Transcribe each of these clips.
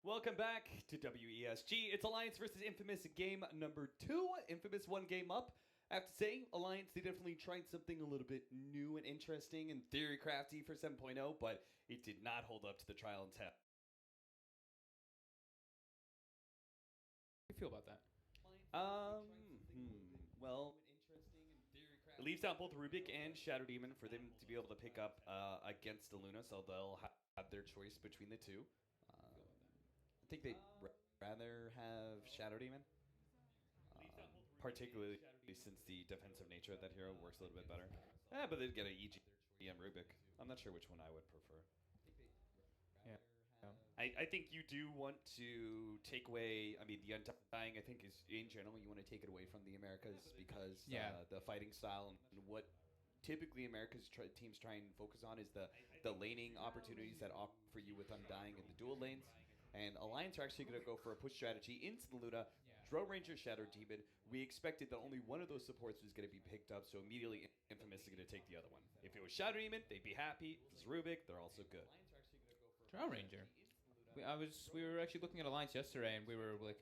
Welcome back to WESG. It's Alliance versus Infamous game number 2. Infamous one game up. I have to say, Alliance, they definitely tried something a little bit new and interesting and theory crafty for 7.0, but it did not hold up to the trial and test. How do you feel about that? Well, it leaves out both Rubik and Shadow Demon for them to be able to pick up against the Luna, so they'll have their choice between the two. I think they'd rather have Shadow Demon, particularly since the defensive nature of that hero works a little bit better. Yeah, but they'd get an EGM Rubik. I'm not sure which one I would prefer. Yeah. I think you do want to take away, I mean, the Undying, I think, is, in general, you want to take it away from the Americas because the fighting style and what typically America's teams try and focus on is the laning opportunities that offer you with Undying in the dual lanes. And Alliance are actually going to go for a push strategy into the Luna, Drow Ranger, Shadow Demon. We expected that only one of those supports was going to be picked up, so immediately Infamous is going to take the other one. If it was Shadow Demon, they'd be happy. If it's Rubik, they're also good. Drow Ranger. We were actually looking at Alliance yesterday, and we were like,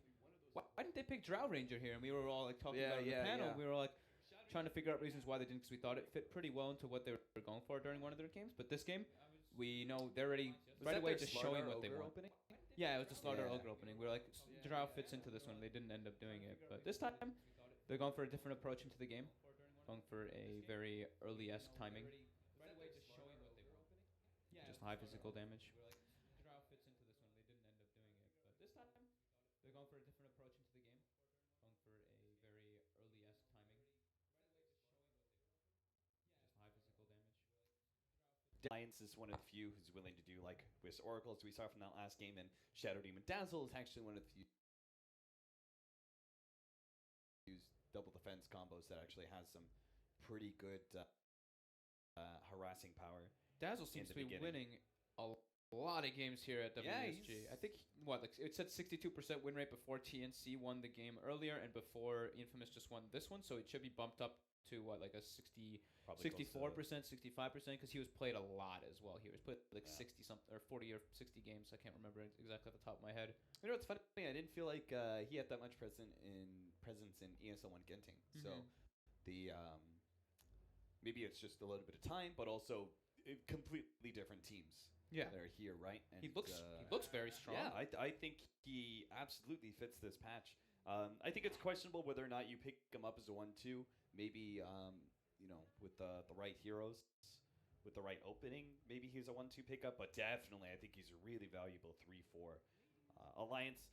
why didn't they pick Drow Ranger here? And we were all like talking about it on the panel. And we were like trying to figure out reasons why they didn't, because we thought it fit pretty well into what they were going for during one of their games. But this game, we know they're already right away just showing what they want. Opening? Yeah, it was the Slaughter Ogre opening. We were like, Drow fits into this one. They didn't end up doing it, but this time they're going for a different approach into the game, going for a very early-esque timing. Right away just showing what they want. Just high physical damage. Drow fits into this one. They didn't end up doing it, but this time they're going for a different approach into the game, going for a very early-esque timing. Just high physical damage. Alliance is one of the few who's willing to do like with Oracle, as we saw from that last game, and Shadow Demon Dazzle is actually one of the few use double defense combos that actually has some pretty good harassing power. Dazzle seems to be winning a lot of games here at WESG. I think like it said 62% win rate before TNC won the game earlier, and before Infamous just won this one, so it should be bumped up to like a 64%, 65%, because he was played a lot as well. He was played like 60 something or 40 or 60 games. I can't remember exactly off the top of my head. You know what's funny? I didn't feel like he had that much presence in ESL One Genting. So the maybe it's just a little bit of time, but also completely different teams. Yeah, that are here, right? And he looks very strong. Yeah, I think he absolutely fits this patch. I think it's questionable whether or not you pick him up as a 1-2. Maybe you know, with the right heroes, with the right opening, maybe he's a 1-2 pickup. But definitely, I think he's a really valuable 3-4. Alliance.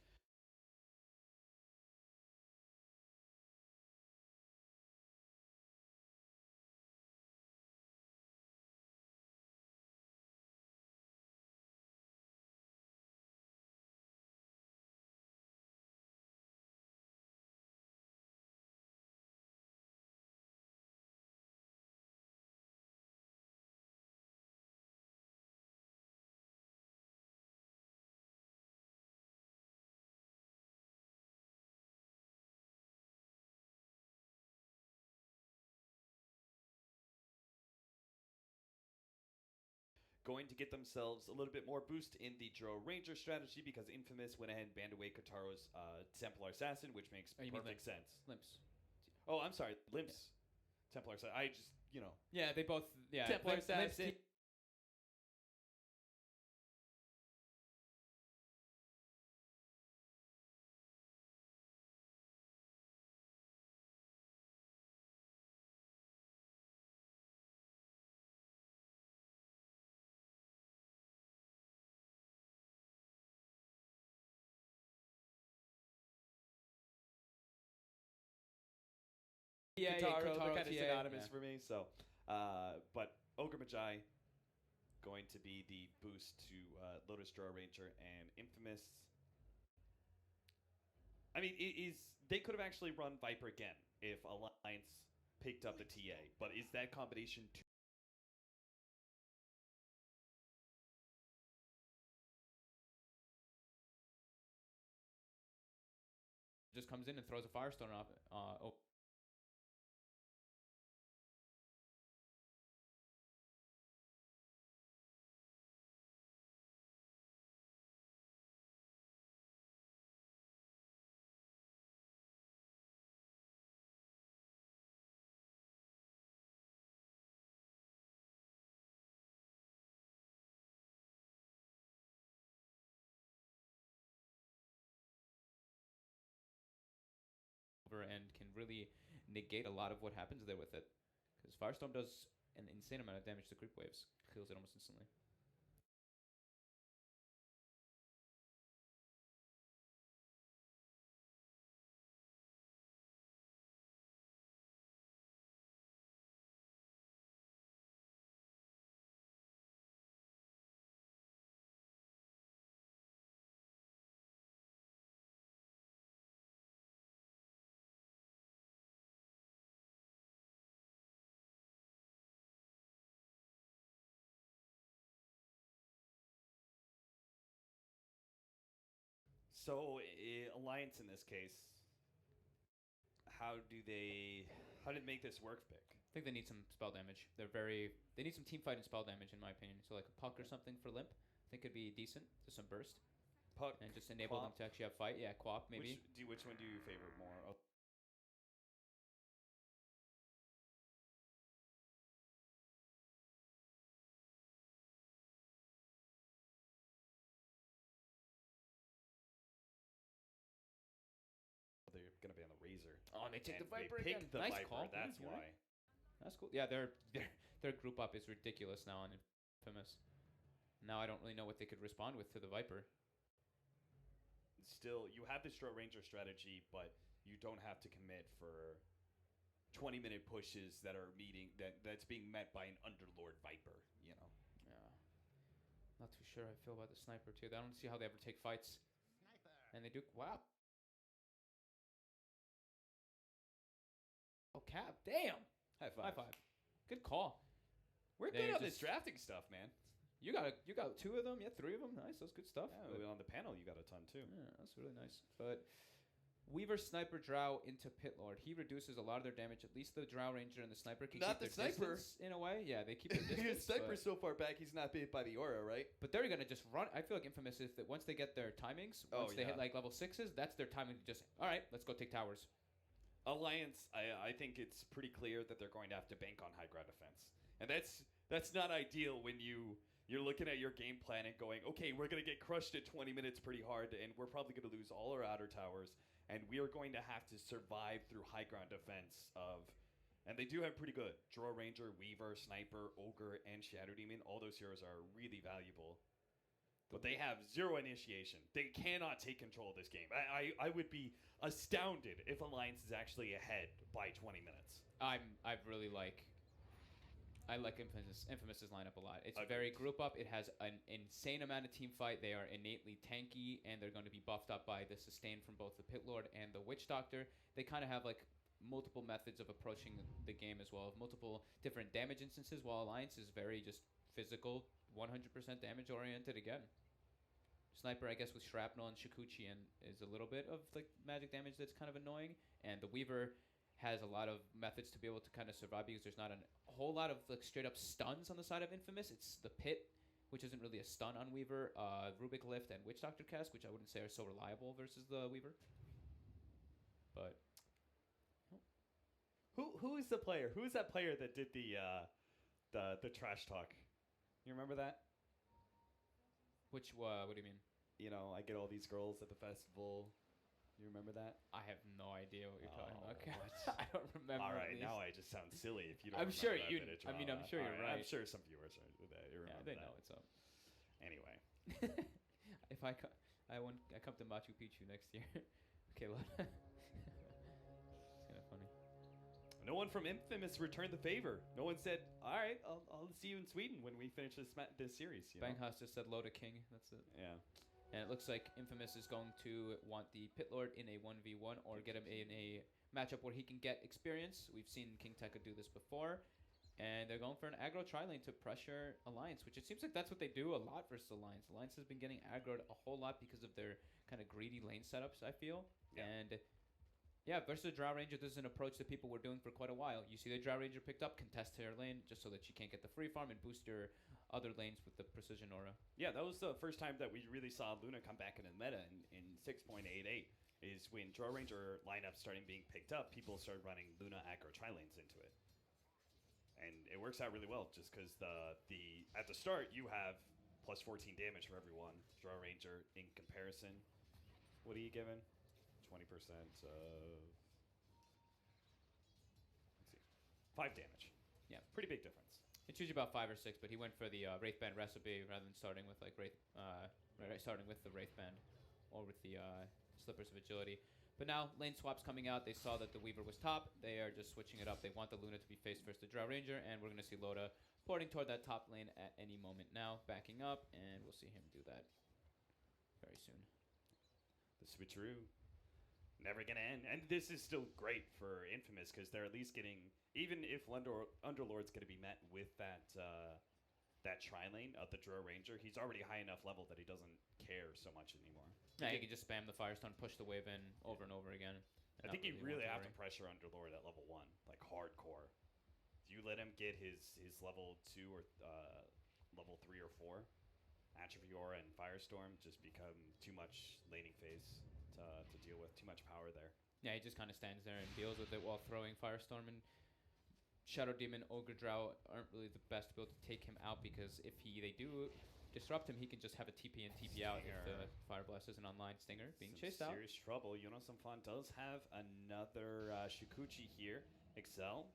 Going to get themselves a little bit more boost in the Drow Ranger strategy because Infamous went ahead and banned away Kataro's Templar Assassin, which makes perfect sense. Limps. Oh, I'm sorry. Limps. Yeah. Templar Assassin. I just, you know. Yeah, they both, yeah. Templar Assassin. Yeah, Kataro, Kataro, they're kind of synonymous yeah. for me. So, but Ogre Magi going to be the boost to Lotus Drow Ranger and Infamous. I mean, they could have actually run Viper again if Alliance picked up the TA, but is that combination too? Just comes in and throws a Firestone up. Viper and can really negate a lot of what happens there with it. Because Firestorm does an insane amount of damage to creep waves. Kills it almost instantly. So Alliance in this case, how do they make this work, Vic? I think they need some spell damage. They need some team fight and spell damage in my opinion. So like a puck or something for Limp, I think could be decent. Just some burst. Puck and just enable them to actually have fight. Yeah, Quap maybe. Which one do you favor more? Oh. They're gonna be on the Razor. Oh, and they take the Viper they again. Pick the nice Viper. Call. That's yeah, why. Right. That's cool. Yeah, their group up is ridiculous now on Infamous. Now I don't really know what they could respond with to the Viper. Still, you have this draw ranger strategy, but you don't have to commit for 20-minute pushes that are that's being met by an Underlord Viper. You know. Yeah. Not too sure how I feel about the sniper too. I don't see how they ever take fights. Sniper. And they do. Wow. Oh, Cap. Damn. High five. High five. Good call. We're good on this drafting stuff, man. You got 2 of them. Yeah, 3 of them. Nice. That's good stuff. Yeah, on the panel, you got a ton, too. Yeah, that's really nice. But Weaver, Sniper, Drow into Pit Lord. He reduces a lot of their damage. At least the Drow Ranger and the Sniper can keep their distance in a way. Yeah, they keep their distance. Sniper's so far back, he's not bit by the aura, right? But they're going to just run. I feel like Infamous is that once they get their timings, once they hit like level 6s, that's their timing to just, all right, let's go take towers. Alliance, I think it's pretty clear that they're going to have to bank on high ground defense. And that's not ideal when you're looking at your game plan and going, okay, we're going to get crushed at 20 minutes pretty hard, and we're probably going to lose all our outer towers, and we are going to have to survive through high ground defense and they do have pretty good. Draw Ranger, Weaver, Sniper, Ogre, and Shadow Demon. All those heroes are really valuable. But they have 0 initiation. They cannot take control of this game. I would be astounded if Alliance is actually ahead by 20 minutes. I like Infamous's lineup a lot. It's very group up. It has an insane amount of team fight. They are innately tanky, and they're going to be buffed up by the sustain from both the Pit Lord and the Witch Doctor. They kind of have like multiple methods of approaching the game as well, multiple different damage instances, while Alliance is very just physical, 100% damage oriented again. Sniper, I guess, with Shrapnel and Shikuchi and is a little bit of like magic damage that's kind of annoying, and the Weaver has a lot of methods to be able to kind of survive because there's not a whole lot of like straight up stuns on the side of Infamous. It's the Pit, which isn't really a stun on Weaver, Rubik Lift, and Witch Doctor Cast, which I wouldn't say are so reliable versus the Weaver. But who is the player? Who is that player that did the trash talk? You remember that? What do you mean? You know, I get all these girls at the festival. You remember that? I have no idea what you're talking about. I don't remember. All right, now I just sound silly if you don't. I'm sure you. I mean, I'm sure you're right. I'm sure some viewers are. They know what's up. Anyway, if I come to Machu Picchu next year. Okay, it's kind of funny. No one from Infamous returned the favor. No one said, "All right, I'll see you in Sweden when we finish this series." Banghas just said "Loda King." That's it. Yeah. And it looks like Infamous is going to want the Pit Lord in a 1v1 or get him in a matchup where he can get experience. We've seen King Tekka do this before. And they're going for an aggro tri-lane to pressure Alliance, which it seems like that's what they do a lot versus Alliance. Alliance has been getting aggroed a whole lot because of their kind of greedy lane setups, I feel. Yeah. And yeah, versus Drow Ranger, this is an approach that people were doing for quite a while. You see the Drow Ranger picked up, contest her lane just so that she can't get the free farm and boost your other lanes with the precision aura. Yeah, that was the first time that we really saw Luna come back in the meta in 6.88 is when Drow Ranger lineups started being picked up, people started running Luna aggro tri-lanes into it. And it works out really well just because at the start you have plus 14 damage for everyone. Drow Ranger in comparison, what are you given? 20% of 5 damage. Yeah. Pretty big difference. It's usually about 5 or 6, but he went for the Wraith Band recipe rather than starting with like starting with the Wraith Band or with the Slippers of Agility. But now lane swaps coming out. They saw that the Weaver was top. They are just switching it up. They want the Luna to be face first to Drow Ranger, and we're going to see Loda porting toward that top lane at any moment now, backing up, and we'll see him do that very soon. The switcheroo. Never gonna end. And this is still great for Infamous because they're at least getting, even if Underlord's gonna be met with that that tri-lane of the Drow Ranger, he's already high enough level that he doesn't care so much anymore. Yeah, he can just spam the Firestone, push the wave in over and over again. I think you really have to pressure Underlord at level 1, like hardcore. You let him get his level 2 or level 3 or 4, Atrophy Aura and Firestorm just become too much laning phase to deal with. Too much power there. Yeah, he just kind of stands there and deals with it while throwing Firestorm, and Shadow Demon, Ogre Drow aren't really the best to be able to take him out because if they do disrupt him, he can just have a TP in, TP out if the Fire Blast isn't online. Stinger being chased out. Serious trouble. Yonosamfan does have another Shikuchi here. Excel.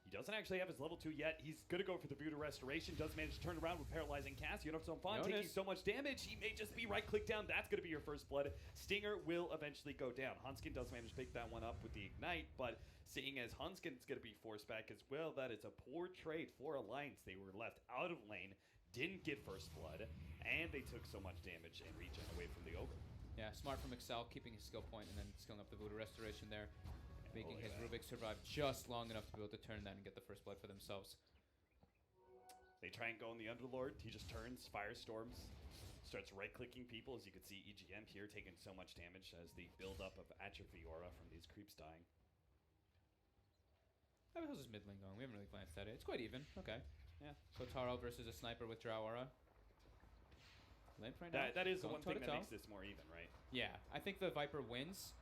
He doesn't actually have his level 2 yet. He's going to go for the Voodoo Restoration. Does manage to turn around with Paralyzing Cast. Yonosamfan taking so much damage. He may just be right-click down. That's going to be your first blood. Stinger will eventually go down. Hunskin does manage to pick that one up with the Ignite, but seeing as Hunskin's going to be forced back as well, that is a poor trade for Alliance. They were left out of lane, didn't get first blood, and they took so much damage and regen away from the Ogre. Yeah, smart from Excel, keeping his skill point and then skilling up the Voodoo Restoration there. Making his Rubik survive just long enough to be able to turn that and get the first blood for themselves. They try and go on the Underlord. He just turns, Firestorms, starts right-clicking people. As you can see, EGM here taking so much damage as the build-up of Atrophy Aura from these creeps dying. How the hell's this mid lane going? We haven't really glanced at it. It's quite even. Okay. Yeah. Kotaro versus a sniper with Drow Aura. Limp right now. That is the one thing that makes this more even, right? Yeah. I think the Viper wins.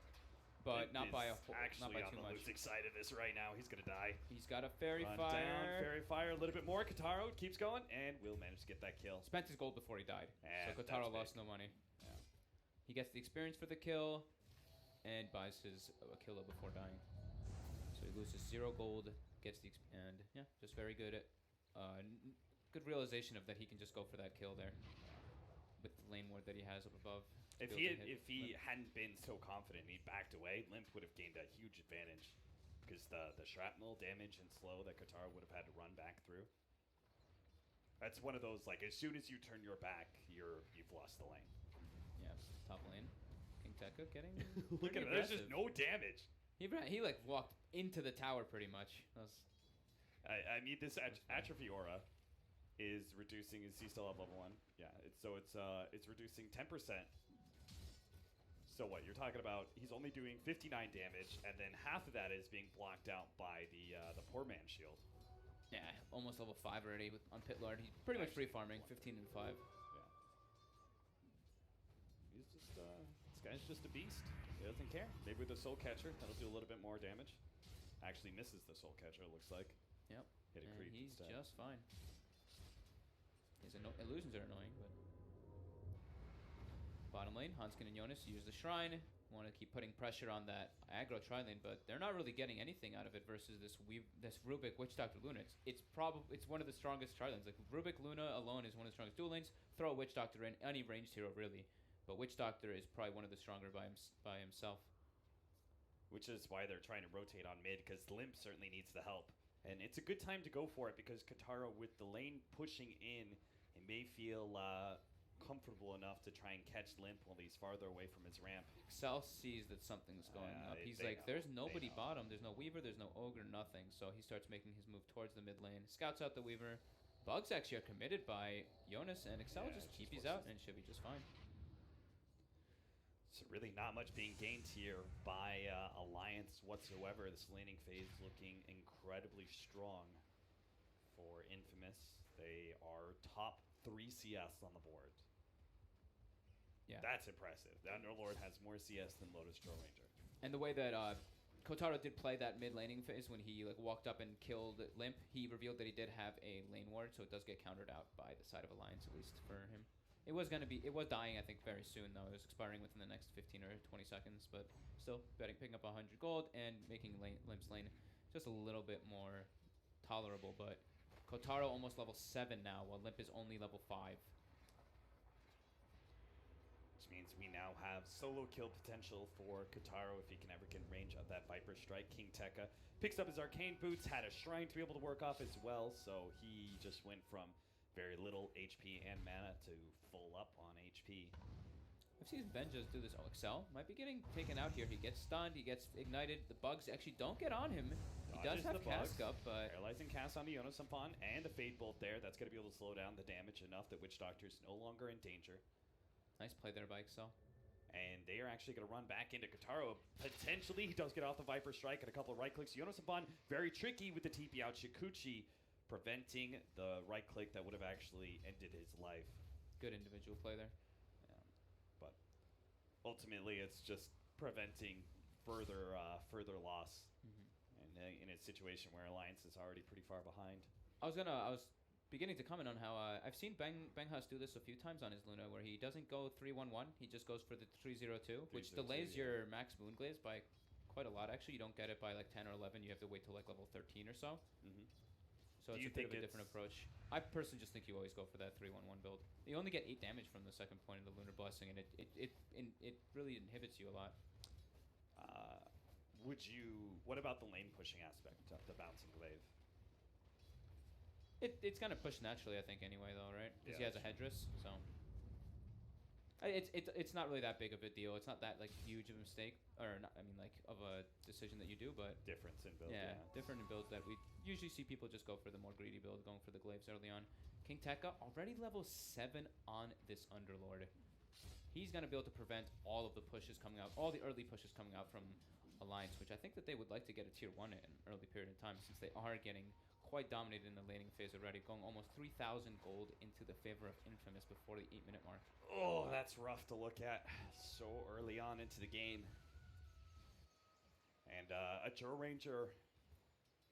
But not by a actually not by on too the much. losing side of this right now. He's gonna die. He's got a Fairy Run Fire. Down, Fairy Fire, a little bit more. Kotaro keeps going and will manage to get that kill. Spent his gold before he died, and so Kotaro lost no money. Yeah. He gets the experience for the kill, and buys his Aquila before dying. So he loses 0 gold, gets the and yeah, just very good at good realization of that he can just go for that kill there with the lane ward that he has up above. If he hadn't been so confident, he'd backed away. Limp would have gained a huge advantage because the shrapnel damage and slow that Kotaro would have had to run back through. That's one of those, like, as soon as you turn your back, you've lost the lane. Yeah, top lane. King Tekka getting look at him. There's just no damage. He like walked into the tower pretty much. I need this Atrophy Aura is reducing his C still at level 1. Yeah, it's reducing 10%. So what, you're talking about he's only doing 59 damage, and then half of that is being blocked out by the poor man shield. Yeah, almost level 5 already on Pit Lord. He's pretty much free farming, 15 and 5. Yeah. He's just this guy's just a beast. He doesn't care. Maybe with the Soul Catcher, that'll do a little bit more damage. Actually misses the Soul Catcher, it looks like. Yep. Hit a creep he's instead. Just fine. His illusions are annoying, but bottom lane, Hanskin and Jonas use the Shrine. Want to keep putting pressure on that aggro tri-lane, but they're not really getting anything out of it versus this Rubik Witch Doctor Luna. It's one of the strongest tri-lanes. Like Rubik Luna alone is one of the strongest dual lanes. Throw a Witch Doctor in, any ranged hero really, but Witch Doctor is probably one of the stronger by himself. Which is why they're trying to rotate on mid, because Limp certainly needs the help. And it's a good time to go for it, because Kotaro, with the lane pushing in, it may feel comfortable enough to try and catch Limp while he's farther away from his ramp. Excel sees that something's going up. He's like, there's nobody bottom. There's no Weaver, there's no Ogre, nothing. So he starts making his move towards the mid lane. Scouts out the Weaver. Bugs actually are committed by Jonas, and Excel just TP's out and should be just fine. So really not much being gained here by Alliance whatsoever. This laning phase looking incredibly strong for Infamous. They are top 3 CS on the board. Yeah, that's impressive. The Underlord has more CS than Lotus Drow Ranger. And the way that Kotaro did play that mid laning phase when he walked up and killed Limp, he revealed that he did have a lane ward, so it does get countered out by the side of Alliance, at least for him. It was dying, I think, very soon though. It was expiring within the next 15 or 20 seconds, but still picking up 100 gold and making Limp's lane just a little bit more tolerable, but Kotaro almost level 7 now, while Limp is only level 5. Which means we now have solo kill potential for Kotaro if he can ever get in range of that Viper Strike. King Tekka picks up his Arcane Boots, had a Shrine to be able to work off as well, so he just went from very little HP and mana to full up on HP. I've seen Ben just do this. Oh, Excel might be getting taken out here. He gets stunned, he gets ignited. The bugs actually don't get on him. He does have Cask up, but... Paralyzing Cast on Iono Sampan and a Fade Bolt there. That's going to be able to slow down the damage enough that Witch Doctor's no longer in danger. Nice play there by Excel. And they are actually going to run back into Kotaro. Potentially, he does get off the Viper Strike and a couple of right clicks. Iono Sampan, very tricky with the TP out. Shikuchi preventing the right click that would have actually ended his life. Good individual play there. But ultimately, it's just preventing further loss. And in a situation where Alliance is already pretty far behind. I was beginning to comment on how I've seen Benghas do this a few times on his Luna, where he doesn't go 3-1-1, he just goes for the 3-0-2, which delays your max Moonglaze by quite a lot. Actually, you don't get it by like 10 or 11. You have to wait till like level 13 or so. So it's a bit of a different approach. I personally just think you always go for that 3-1-1 build. You only get 8 damage from the second point of the Lunar Blessing, and it really inhibits you a lot. What about the lane pushing aspect of the bouncing glaive? It's kind of pushed naturally, I think, anyway, though, right? Because he has a Headress, so... It's not really that big of a deal. It's not that, like, huge of a mistake, or, not, I mean, like, of a decision that you do, but... Difference in build, different in builds that we usually see people just go for the more greedy build, going for the glaives early on. King Tekka, already level 7 on this Underlord. He's going to be able to prevent all of the pushes coming out, all the early pushes coming out from Alliance, which I think that they would like to get a tier 1 in an early period of time, since they are getting quite dominated in the laning phase already, going almost 3,000 gold into the favor of Infamous before the 8-minute mark. Oh, that's rough to look at so early on into the game. And a Joe Ranger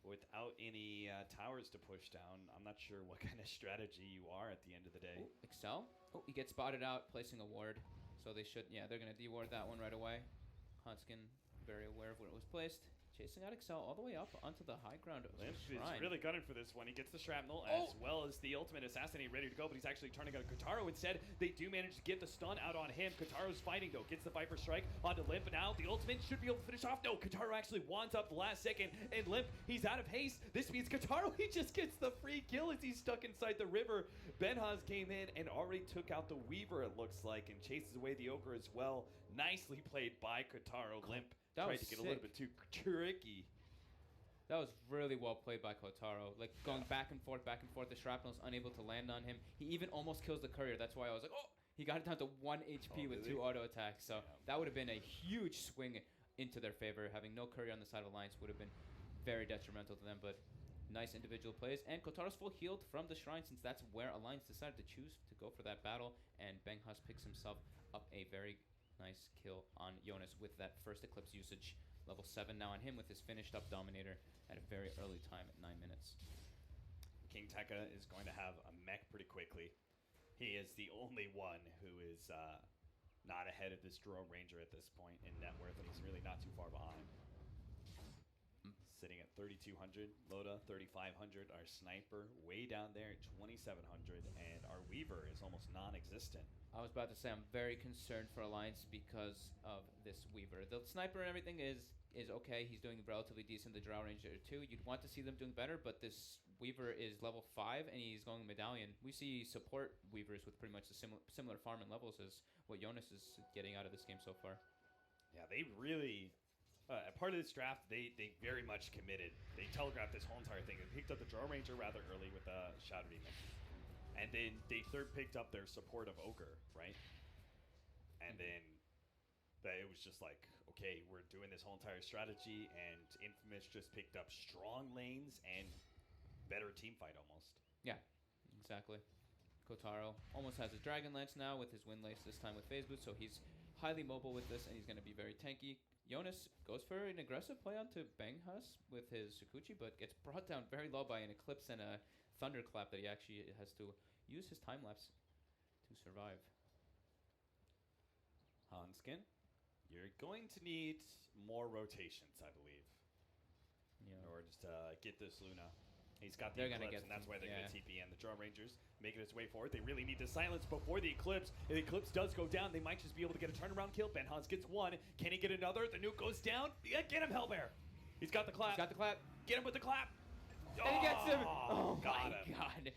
without any towers to push down. I'm not sure what kind of strategy you are at the end of the day. Excel. He gets spotted out, placing a ward. So they should, they're going to deward that one right away. Huntskin, very aware of where it was placed. Chasing out Excel all the way up onto the high ground of Limp Shrine. is really gunning for this one. He gets the shrapnel as well as the ultimate assassinate ready to go, but he's actually turning on Kotaro instead. They do manage to get the stun out on him. Kotaro's fighting though, gets the Viper Strike onto Limp, but now the ultimate should be able to finish off. No, Kotaro actually wands up the last second, and Limp, he's out of haste. This means Kotaro, he just gets the free kill as he's stuck inside the river. Benhaz came in and already took out the Weaver, it looks like, and chases away the Ogre as well. Nicely played by Kotaro. Limp tried to get a little bit too tricky. That was really well played by Kotaro. Like, going back and forth, the shrapnel's unable to land on him. He even almost kills the courier. That's why I was like, oh! He got it down to 1 HP with 2 auto attacks. So that would have been a huge swing into their favor. Having no courier on the side of Alliance would have been very detrimental to them. But nice individual plays. And Kotaro's full healed from the Shrine, since that's where Alliance decided to choose to go for that battle. And Benghas picks himself up a very nice kill on Jonas with that first Eclipse usage. Level 7 now on him with his finished up Dominator at a very early time at 9 minutes. King Tekka is going to have a mech pretty quickly. He is the only one who is not ahead of this Drone Ranger at this point in net worth, and he's really not too far behind. Sitting at 3,200, Loda 3,500, our Sniper way down there at 2,700, and our Weaver is almost non-existent. I was about to say I'm very concerned for Alliance because of this Weaver. The Sniper and everything is okay. He's doing relatively decent. The Drow Ranger too. You'd want to see them doing better, but this Weaver is level 5 and he's going Medallion. We see support Weavers with pretty much the similar farm and levels as what Jonas is getting out of this game so far. Yeah, they really... part of this draft, they very much committed. They telegraphed this whole entire thing. They picked up the Drow Ranger rather early with Shadow Demon. And then they picked up their support of Ogre, right? And then it was just like, okay, we're doing this whole entire strategy, and Infamous just picked up strong lanes and better team fight almost. Yeah, exactly. Kotaro almost has his Dragon Lance now with his Windlace, this time with Phase Boost, so he's highly mobile with this, and he's going to be very tanky. Jonas goes for an aggressive play onto Benghas with his Shikuchi, but gets brought down very low by an Eclipse and a Thunderclap that he actually has to use his time-lapse to survive. Hanskin, you're going to need more rotations, I believe, in order to get this Luna He's got the Eclipse, and that's why they're going to TP. And the Drone Rangers making its way forward. They really need to silence before the Eclipse. If the Eclipse does go down, they might just be able to get a turnaround kill. Benhaz gets one. Can he get another? The nuke goes down. Yeah, get him, Hellbear. He's got the clap. He's got the clap. Get him with the clap. And he gets him. Oh, my him. God.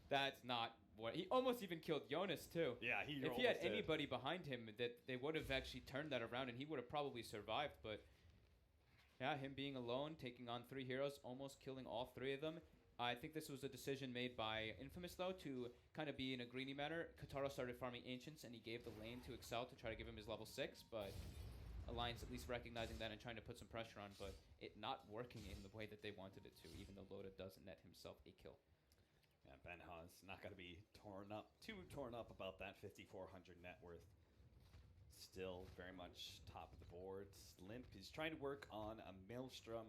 That's not what... He almost even killed Jonas, too. Yeah, if he had anybody behind him, that they would have actually turned that around, and he would have probably survived, but... Yeah, him being alone, taking on 3 heroes, almost killing all 3 of them. I think this was a decision made by Infamous, though, to kind of be in a greedy manner. Kataro started farming Ancients, and he gave the lane to Excel to try to give him his level 6, but Alliance at least recognizing that and trying to put some pressure on, but it not working in the way that they wanted it to, even though Loda does net himself a kill. Yeah, Benhaz not going to be too torn up about that 5,400 net worth. Still very much top of the boards. Limp is trying to work on a Maelstrom.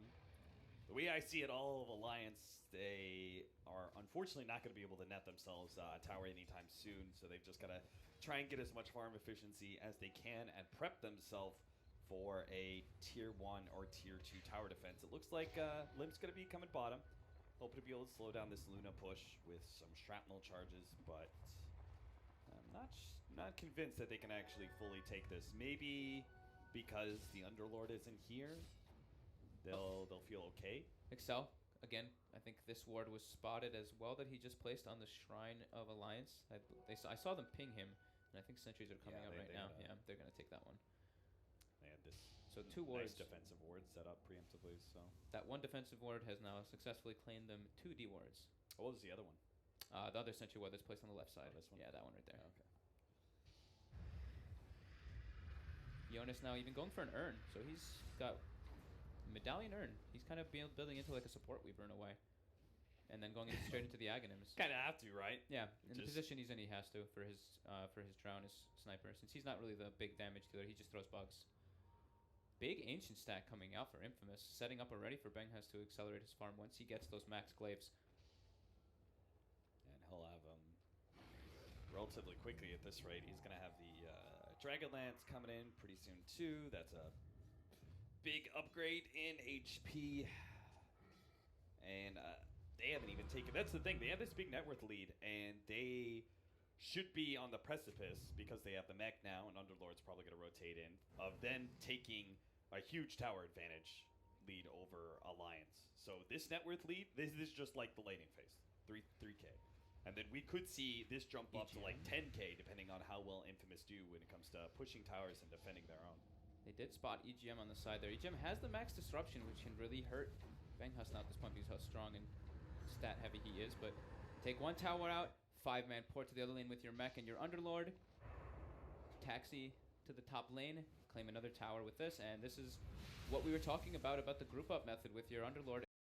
The way I see it, all of Alliance, they are unfortunately not going to be able to net themselves a tower anytime soon, so they've just got to try and get as much farm efficiency as they can and prep themselves for a tier 1 or tier 2 tower defense. It looks like Limp's going to be coming bottom. Hoping to be able to slow down this Luna push with some shrapnel charges, but I'm not convinced that they can actually fully take this. Maybe because the Underlord isn't here, they'll feel okay. Excel, again, I think this ward was spotted as well that he just placed on the Shrine of Alliance. I saw them ping him, and I think sentries are coming out right now. Yeah, they're going to take that one. They had this 2 wards. Nice defensive ward set up preemptively. So that 1 defensive ward has now successfully claimed them 2 D wards. What was the other one? The other sentry ward that's placed on the left side. Oh, this one? Yeah, that one right there. Oh, okay. Jonas now even going for an urn, so he's got medallion urn. He's kind of building into like a support weaver in a way, and then going straight into the Aghanims. Kind of have to, right? Yeah, in the position he's in, he has to for his drown, his sniper. Since he's not really the big damage dealer, he just throws bugs. Big Ancient stack coming out for Infamous, setting up already for Benghas to accelerate his farm once he gets those max glaives. And he'll have relatively quickly at this rate. He's going to have the Dragonlance coming in pretty soon too. That's a big upgrade in HP. And they haven't even taken... That's the thing. They have this big net worth lead, and they should be on the precipice because they have the mech now, and Underlord's probably going to rotate in, of then taking a huge tower advantage lead over Alliance. So this net worth lead, this is just like the laning phase, 3K. And then we could see this jump up to like 10K depending on how well Infamous do when it comes to pushing towers and defending their own. They did spot EGM on the side there. EGM has the max disruption, which can really hurt Benghas now at this point because how strong and stat heavy he is. But take 1 tower out, 5-man port to the other lane with your mech and your Underlord. Taxi to the top lane, claim another tower with this, and this is what we were talking about the group up method with your Underlord